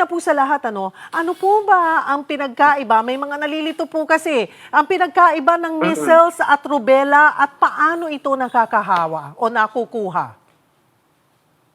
una po sa lahat, ano po ba ang pinagkaiba? May mga nalilito po kasi. Ang pinagkaiba ng measles at rubella at paano ito nakakahawa o nakukuha?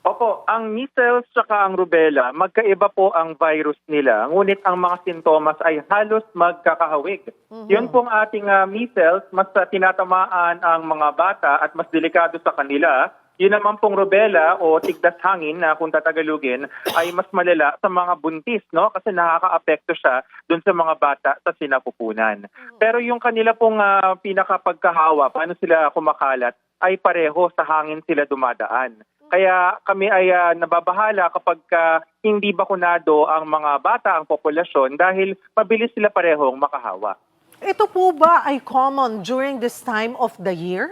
Opo, ang measles at ang rubella, magkaiba po ang virus nila. Ngunit ang mga sintomas ay halos magkakahawig. Yun pong ating measles, mas tinatamaan ang mga bata at mas delikado sa kanila. Yun naman pong rubella o tigdas hangin na kung tatagalugin ay mas malala sa mga buntis, no? Kasi nakaka-apekto siya dun sa mga bata sa sinapupunan. Pero yung kanila pong pinakapagkahawa, paano sila kumakalat, ay pareho sa hangin sila dumadaan. Kaya kami ay nababahala kapag hindi bakunado ang mga bata, ang populasyon, dahil mabilis sila parehong makahawa. Ito po ba ay common during this time of the year?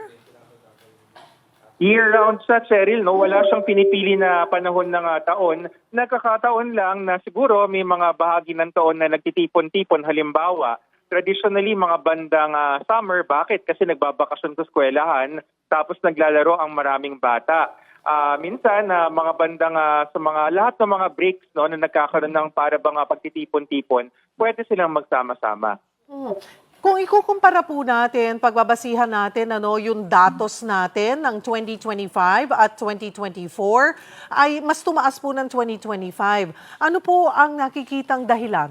Year-round sa Cheryl, no? Wala siyang pinipili na panahon ng taon. Nagkakataon lang na siguro may mga bahagi ng taon na nagtitipon-tipon. Halimbawa, traditionally mga bandang summer. Bakit? Kasi nagbabakasyon sa eskwelahan, tapos naglalaro ang maraming bata. Minsan mga bandang sa mga lahat ng mga breaks, no, na nagkakaroon ng para bang pagtitipon-tipon, pwede silang magsama-sama. Kung ikukumpara po natin, pagbabasihan natin yung datos natin ng 2025 at 2024 ay mas tumaas po ng 2025. Ano po ang nakikitang dahilan?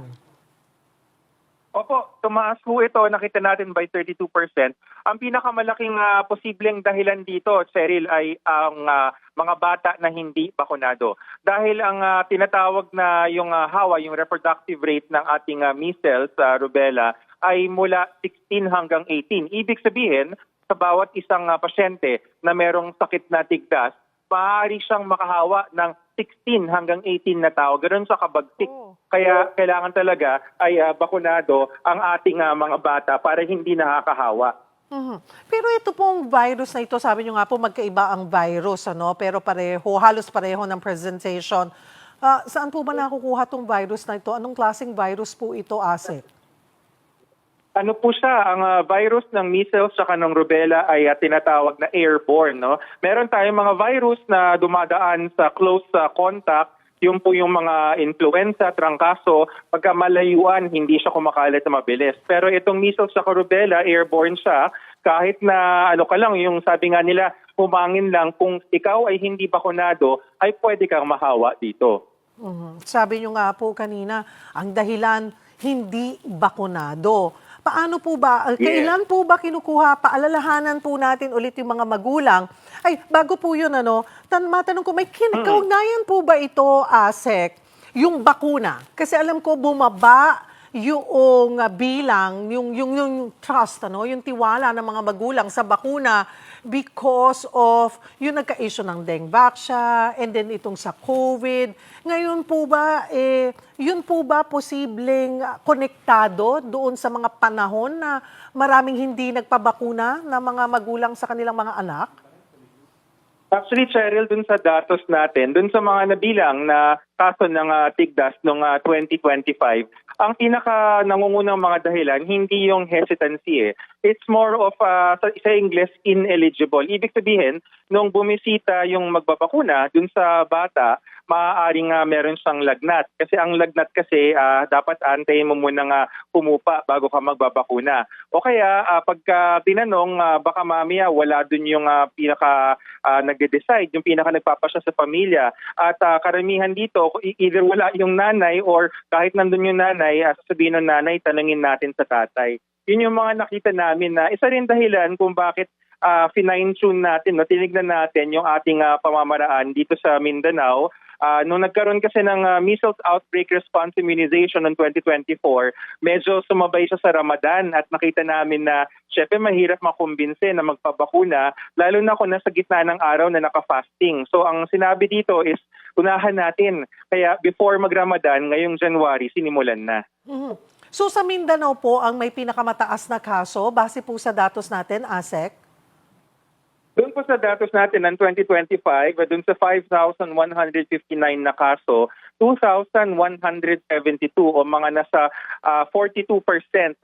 Opo, tumaas po ito. Nakita natin by 32%. Ang pinakamalaking posibleng dahilan dito, Cheryl, ay ang mga bata na hindi bakunado. Dahil ang tinatawag na yung hawa, yung reproductive rate ng ating measles, rubella, ay mula 16 hanggang 18. Ibig sabihin, sa bawat isang pasyente na merong sakit na tigdas, maaari siyang makahawa ng 16 hanggang 18 na tao. Ganoon sa kabagsik. Kaya kailangan talaga ay bakunado ang ating mga bata para hindi nakakahawa. Pero ito pong virus na ito, sabi nyo nga po magkaiba ang virus, pero pareho, halos pareho ng presentation. Saan po ba nakukuha itong virus na ito? Anong klaseng virus po ito, Asek? Ano po siya, ang virus ng measles at ng rubella ay tinatawag na airborne. No? Meron tayong mga virus na dumadaan sa close contact, yung po yung mga influenza, trangkaso, pagka malayuan, hindi siya kumakalat na mabilis. Pero itong measles at rubella, airborne siya, kahit na ka lang, yung sabi nga nila, humangin lang, kung ikaw ay hindi bakunado, ay pwede kang mahawa dito. Sabi nyo nga po kanina, ang dahilan, hindi bakunado. Paano po ba, kailan po ba kinukuha, paalalahanan po natin ulit yung mga magulang? Ay, bago po yun, matanong ko, may kaugnayan po ba ito, Asek, yung bakuna? Kasi alam ko, bumaba yung bilang, yung trust, yung tiwala ng mga magulang sa bakuna because of yung nagka-issue ng Dengvaxia and then itong sa COVID. Ngayon po ba, yun po ba posibleng konektado doon sa mga panahon na maraming hindi nagpabakuna na mga magulang sa kanilang mga anak? Actually, Cheryl, dun sa datos natin, dun sa mga nabilang na kaso ng tigdas noong 2025, ang pinaka nangungunang mga dahilan, hindi yung hesitancy. It's more of, sa English, ineligible. Ibig sabihin, nung bumisita yung magbabakuna dun sa bata, maaaring meron siyang lagnat. Kasi ang lagnat kasi, dapat antayin mo munang pumupa bago ka magbabakuna. O kaya, pagka tinanong, baka mamaya wala dun yung pinaka nagde-decide, yung pinaka nagpapasya sa pamilya. At karamihan dito, either wala yung nanay or kahit nandun yung nanay, sasabihin ng nanay, tanungin natin sa tatay. Yun yung mga nakita namin na isa rin dahilan kung bakit fine-tune natin, tinignan natin yung ating pamamaraan dito sa Mindanao. Nung nagkaroon kasi ng measles outbreak response immunization noong 2024, medyo sumabay siya sa Ramadan at nakita namin na syempre mahirap makumbinse na magpabakuna, lalo na kung nasa gitna ng araw na naka-fasting. So ang sinabi dito is unahan natin. Kaya before mag-Ramadan, ngayong January, sinimulan na. So sa Mindanao po ang may pinakamataas na kaso, base po sa datos natin, Asek? Doon po sa datos natin ng 2025, doon sa 5,159 na kaso, 2,172 o mga nasa 42%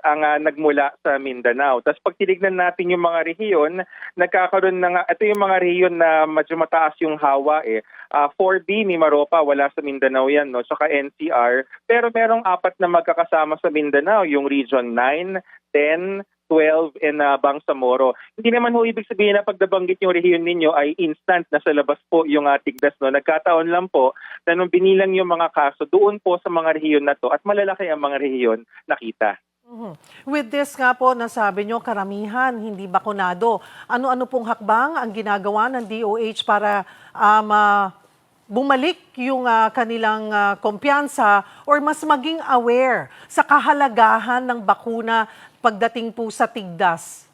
ang nagmula sa Mindanao. Tapos pag tinignan natin yung mga rehiyon, nagkakaroon ito yung mga rehiyon na medyo mataas yung hawa 4B, Mimaropa, wala sa Mindanao yan, no? Saka NCR. Pero merong 4 na magkakasama sa Mindanao, yung Region 9, 10, 12 and Bangsamoro. Hindi naman ho ibig sabihin na pag nabanggit yung rehiyon ninyo ay instant na sa labas po yung tigdas. No? Nagkataon lang po na nung binilang yung mga kaso doon po sa mga rehiyon na to at malalaki ang mga rehiyon nakita. Mhm. With this nga po, nasabi nyo, karamihan hindi bakunado. Ano-ano pong hakbang ang ginagawa ng DOH para bumalik yung kanilang kumpiyansa or mas maging aware sa kahalagahan ng bakuna pagdating po sa tigdas?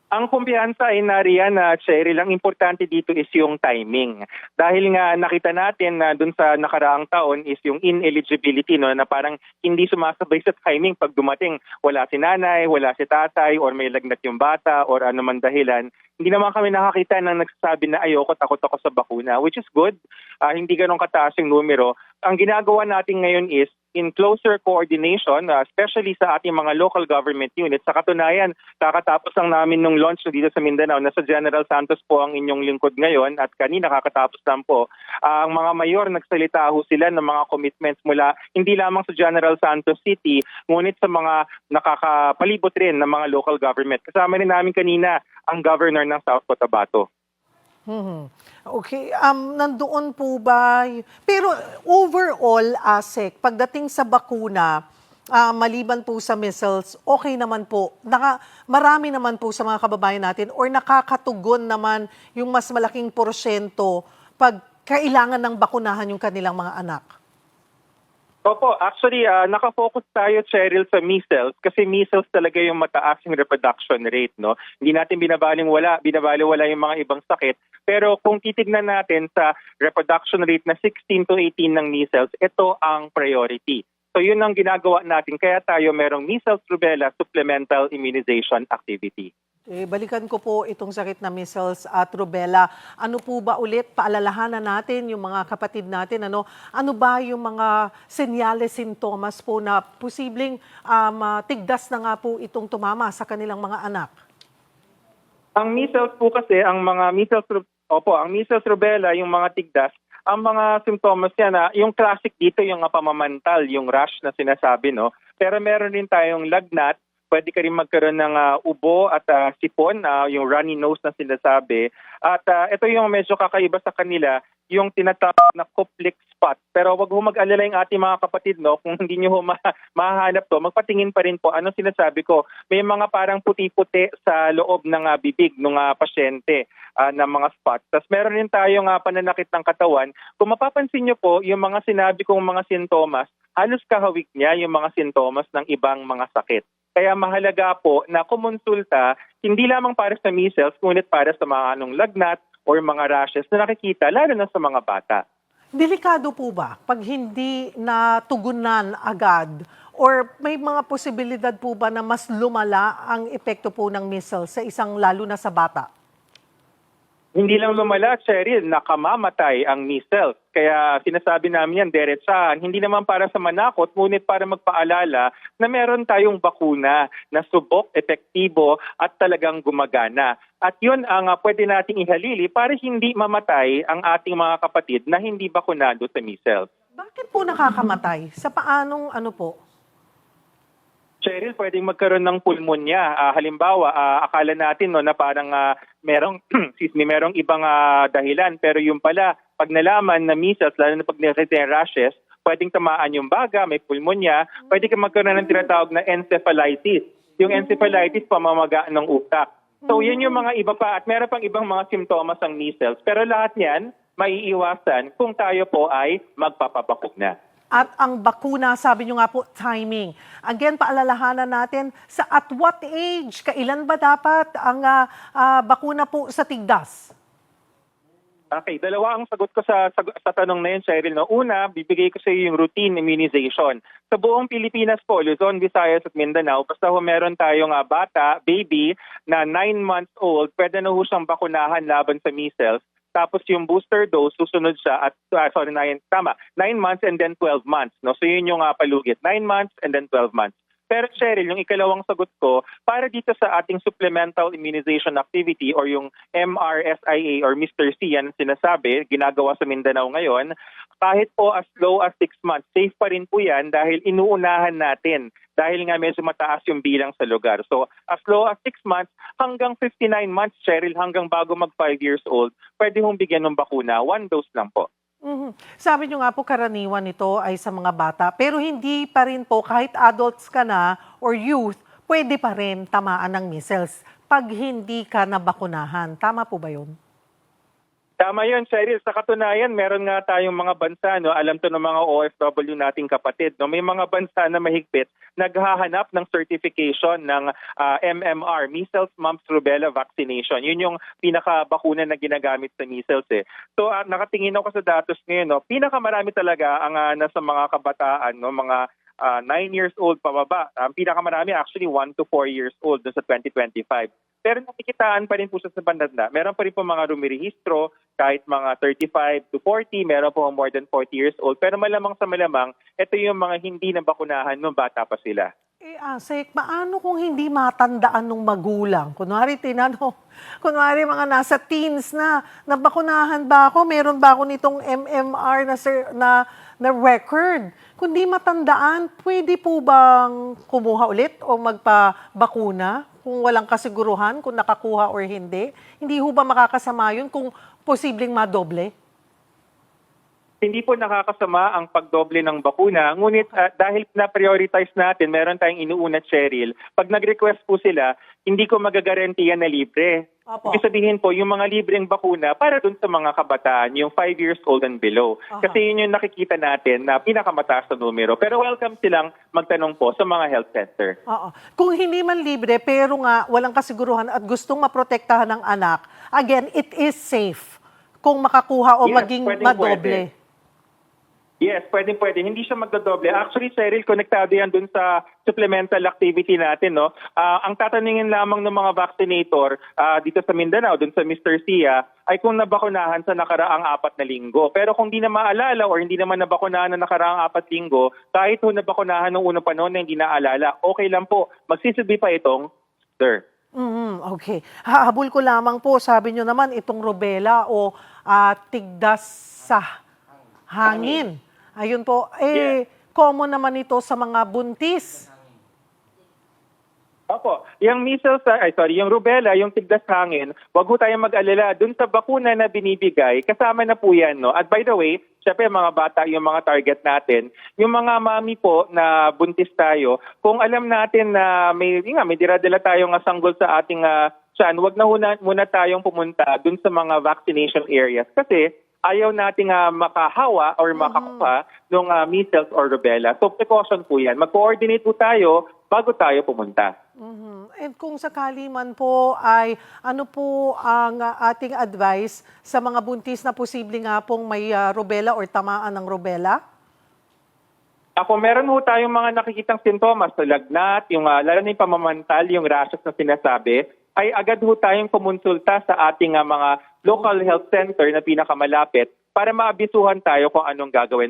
Ang kumpiyansa ay nariyan na Cheryl, ang importante dito is yung timing. Dahil nga nakita natin na dun sa nakaraang taon is yung ineligibility, no, na parang hindi sumasabay sa timing pag dumating. Wala si nanay, wala si tatay, or may lagnat yung bata, or ano man dahilan. Hindi naman kami nakakita ng nagsasabi na ayoko, takot ako sa bakuna, which is good. Hindi ganun kataas yung numero. Ang ginagawa natin ngayon is in closer coordination, especially sa ating mga local government units. Sa katunayan, kakatapos lang namin nung launch dito sa Mindanao. Nasa General Santos po ang inyong lingkod ngayon at kanina kakatapos lang po. Ang mga mayor, nagsalita ho sila ng mga commitments mula hindi lamang sa General Santos City, ngunit sa mga nakakapalibot rin ng mga local government. Kasama rin namin kanina ang governor ng South Cotabato. Okay, nandoon po ba? Pero overall, ASEC, pagdating sa bakuna, maliban po sa measles, okay naman po. Marami naman po sa mga kababayan natin or nakakatugon naman yung mas malaking porsyento pag kailangan ng bakunahan yung kanilang mga anak. Opo, actually, nakafocus tayo, Cheryl, sa measles kasi measles talaga yung mataas yung reproduction rate. No? Hindi natin binabaliwala yung mga ibang sakit. Pero kung titignan natin sa reproduction rate na 16 to 18 ng measles, ito ang priority. So yun ang ginagawa natin. Kaya tayo merong measles, rubella, supplemental immunization activity. Balikan ko po itong sakit na measles at rubella. Ano po ba ulit, paalalahanan natin yung mga kapatid natin, ano ba yung mga senyales, sintomas po na posibleng tigdas na nga po itong tumama sa kanilang mga anak? Ang measles po kasi, ang measles, rubella, yung mga tigdas, ang mga symptoms yan, yung classic dito, yung pamamantal, yung rash na sinasabi, no? Pero meron din tayong lagnat, pwede ka rin magkaroon ng ubo at sipon, yung runny nose na sinasabi. At ito yung medyo kakaiba sa kanila, yung tinatawag na Koplik spot. Pero wag ho mag-alala yung ating mga kapatid, no? Kung hindi nyo mahanap to, magpatingin pa rin po. Ano sinasabi ko? May mga parang puti-puti sa loob ng bibig ng pasyente na mga spots. Tapos meron rin tayong pananakit ng katawan. Kung mapapansin nyo po, yung mga sinabi kong mga sintomas, halos kahawig niya yung mga sintomas ng ibang mga sakit. Kaya mahalaga po na kumonsulta hindi lamang para sa measles, ngunit para sa mga lagnat or mga rashes na nakikita, lalo na sa mga bata. Delikado po ba pag hindi natugunan agad or may mga posibilidad po ba na mas lumala ang epekto po ng measles sa isang lalo na sa bata? Hindi lang lumala, Cheryl, nakamamatay ang measles. Kaya sinasabi namin yan, diretsahan, hindi naman para sa manakot, ngunit para magpaalala na meron tayong bakuna na subok, epektibo at talagang gumagana. At yun ang pwede nating ihalili para hindi mamatay ang ating mga kapatid na hindi bakunado sa measles. Bakit po nakakamatay? Sa paanong po? Cheryl, pwedeng magkaroon ng pulmonya. Halimbawa, akala natin na parang merong ibang dahilan. Pero yung pala, pag nalaman na measles, lalo na pag nasa rashes, pwedeng tamaan yung baga, may pulmonya, pwede ka magkaroon ng tinatawag na encephalitis. Yung encephalitis, pamamaga ng utak. So yan yung mga iba pa at meron pang ibang mga simptomas ng measles. Pero lahat yan, maiiwasan kung tayo po ay magpapabakuna. At ang bakuna, sabi nyo nga po, timing. Again, paalalahanan natin, at what age, kailan ba dapat ang bakuna po sa tigdas? Okay, dalawa ang sagot ko sa tanong na yun, Cheryl. No? Una, bibigay ko sa iyo yung routine immunization. Sa buong Pilipinas po, Luzon, Visayas at Mindanao, basta ho meron tayong bata, baby, na 9 months old, pwede na ho siyang bakunahan laban sa measles. Tapos yung booster dose, susunod siya at, 9 months and then 12 months. No? So yun yung palugit, 9 months and then 12 months. Pero Cheryl, yung ikalawang sagot ko, para dito sa ating supplemental immunization activity or yung MRSIA or Mr. C, yan ang sinasabi, ginagawa sa Mindanao ngayon, kahit po as low as 6 months, safe pa rin po yan dahil inuunahan natin dahil nga medyo mataas yung bilang sa lugar. So as low as 6 months hanggang 59 months, Cheryl, hanggang bago mag 5 years old, pwede hong bigyan ng bakuna, 1 dose lang po. Sabi nyo nga po, karaniwan nito ay sa mga bata, pero hindi pa rin po, kahit adults ka na or youth, pwede pa rin tamaan ng measles pag hindi ka nabakunahan. Tama po ba yun? Tama yun, Cheryl. Sa katunayan, meron nga tayong mga bansa, no, alam to ng mga OFW nating kapatid, no, may mga bansa na mahigpit naghahanap ng certification ng MMR, Measles, Mumps, Rubella Vaccination. Yun yung pinaka-bakuna na ginagamit sa measles. So nakatingin ako sa datos ngayon, no, pinakamarami talaga ang nasa mga kabataan, no, mga 9 years old pababa. Ang pinakamarami actually 1 to 4 years old sa 2025. Pero nakikitaan pa rin po siya sa bandanda. Meron pa rin po mga rumirehistro, kahit mga 35 to 40, meron po more than 40 years old. Pero malamang sa malamang, ito yung mga hindi nabakunahan nung bata pa sila. Asek, paano kung hindi matandaan ng magulang? Kunwari, kunwari mga nasa teens na, nabakunahan ba ako? Meron ba ako nitong MMR na record? Kung di matandaan, pwede po bang kumuha ulit o magpabakuna kung walang kasiguruhan, kung nakakuha or hindi? Hindi ho ba makakasama yun kung posibleng madoble? Hindi po nakakasama ang pagdoble ng bakuna. Ngunit dahil na-prioritize natin, meron tayong inuuna, Cheryl. Pag nag-request po sila, hindi ko magagarantiya na libre. Opo. Ibig sabihin po, yung mga libreng bakuna para dun sa mga kabataan, yung 5 years old and below. Kasi yun yung nakikita natin na pinakamataas na numero. Pero welcome silang magtanong po sa mga health center. Oo. Kung hindi man libre, pero nga walang kasiguruhan at gustong maprotektahan ng anak, again, it is safe kung makakuha o Yes, maging pwedeng madoble. pwede. Yes, pwede. Hindi siya magdodoble. Actually, Cheryl, konektado yan dun sa supplemental activity natin. No? Ang tatanungin lamang ng mga vaccinator dito sa Mindanao, dun sa Mr. Sia, ay kung nabakunahan sa nakaraang 4 na linggo. Pero kung hindi na maalala or hindi naman nabakunahan na nakaraang 4 linggo, kahit kung nabakunahan ng unang panahon na hindi naalala, okay lang po. Magsisilbi pa itong sir. Okay. Hahabol ko lamang po, sabi nyo naman, itong rubella o tigdas sa hangin. Ayun po, common naman ito sa mga buntis. Opo, yung measles, yung rubella, yung tigdas hangin, wag ho tayong mag-alala. Dun sa bakuna na binibigay, kasama na po yan. No? At by the way, syempre mga bata, yung mga target natin, yung mga mami po na buntis tayo, kung alam natin na may dala tayong sanggol sa ating tiyan, wag na muna tayong pumunta dun sa mga vaccination areas. Kasi ayaw nating makahawa or makakuha ng measles or rubella. So precaution po yan. Mag-coordinate po tayo bago tayo pumunta. And kung sakali man po ay ano po ang ating advice sa mga buntis na posible nga pong may rubella or tamaan ng rubella? Kung meron ho tayong mga nakikitang sintomas, lagnat, yung, lalo na yung pamamantal, yung rashes na sinasabi, ay agad ho tayong kumonsulta sa ating mga local health center na pinakamalapit para maabisuhan tayo kung anong gagawin.